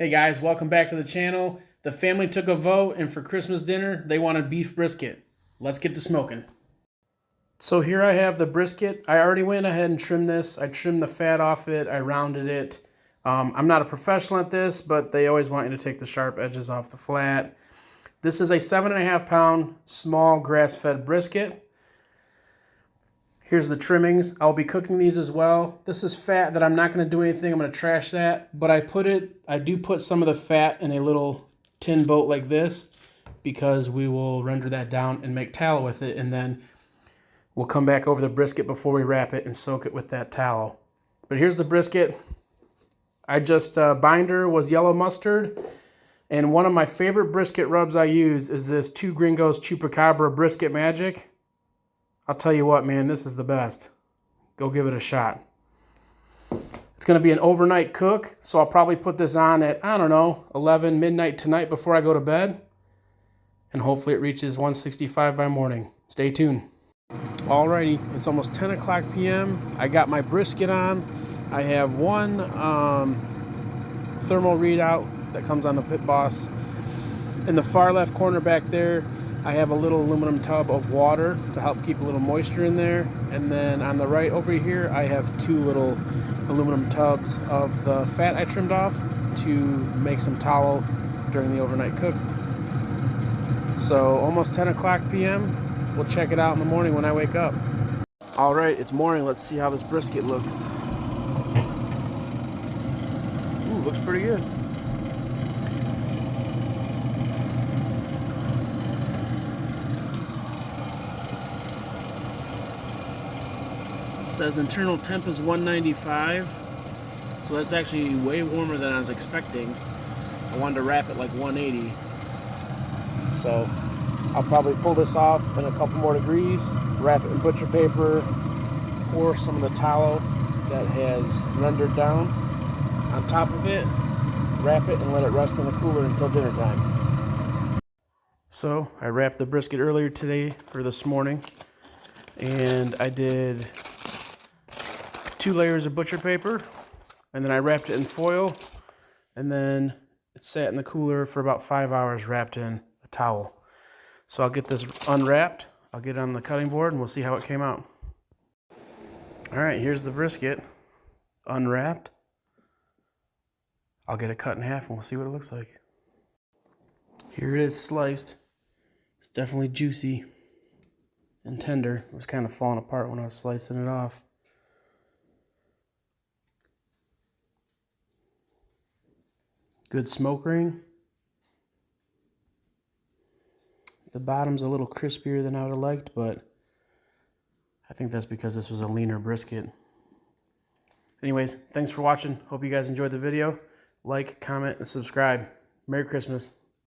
Hey guys, welcome back to the channel. The family took a vote and for Christmas dinner, they wanted beef brisket. Let's get to smoking. So here I have the brisket. I already went ahead and trimmed this. I trimmed the fat off it. I rounded it. I'm not a professional at this, but they always want you to take the sharp edges off the flat. This is a 7.5 pound small grass-fed brisket. Here's the trimmings. I'll be cooking these as well. This is fat that I'm not going to do anything. I'm going to trash that. But I do put some of the fat in a little tin boat like this because we will render that down and make tallow with it. And then we'll come back over the brisket before we wrap it and soak it with that tallow. But here's the brisket. Binder was yellow mustard. And one of my favorite brisket rubs I use is this Two Gringos Chupacabra Brisket Magic. I'll tell you what, man, this is the best. Go give it a shot. It's going to be an overnight cook, so I'll probably put this on at, 11, midnight tonight before I go to bed. And hopefully it reaches 165 by morning. Stay tuned. Alrighty, it's almost 10 o'clock p.m. I got my brisket on. I have one thermal readout that comes on the Pit Boss. In the far left corner back there, I have a little aluminum tub of water to help keep a little moisture in there. And then on the right over here, I have two little aluminum tubs of the fat I trimmed off to make some tallow during the overnight cook. So almost 10 o'clock p.m. We'll check it out in the morning when I wake up. All right, it's morning. Let's see how this brisket looks. Ooh, looks pretty good. Says internal temp is 195, so that's actually way warmer than I was expecting. I wanted to wrap it like 180, so I'll probably pull this off in a couple more degrees, wrap it in butcher paper, pour some of the tallow that has rendered down on top of it, wrap it, and let it rest in the cooler until dinner time. So I wrapped the brisket earlier today, or this morning, and I did 2 layers of butcher paper, and then I wrapped it in foil, and then it sat in the cooler for about 5 hours wrapped in a towel. So I'll get this unwrapped, I'll get it on the cutting board, and we'll see how it came out. All right, here's the brisket, unwrapped. I'll get it cut in half and we'll see what it looks like. Here it is sliced. It's definitely juicy and tender. It was kind of falling apart when I was slicing it off. Good smoke ring. The bottom's a little crispier than I would have liked, but I think that's because this was a leaner brisket. Anyways, thanks for watching. Hope you guys enjoyed the video. Like, comment, and subscribe. Merry Christmas.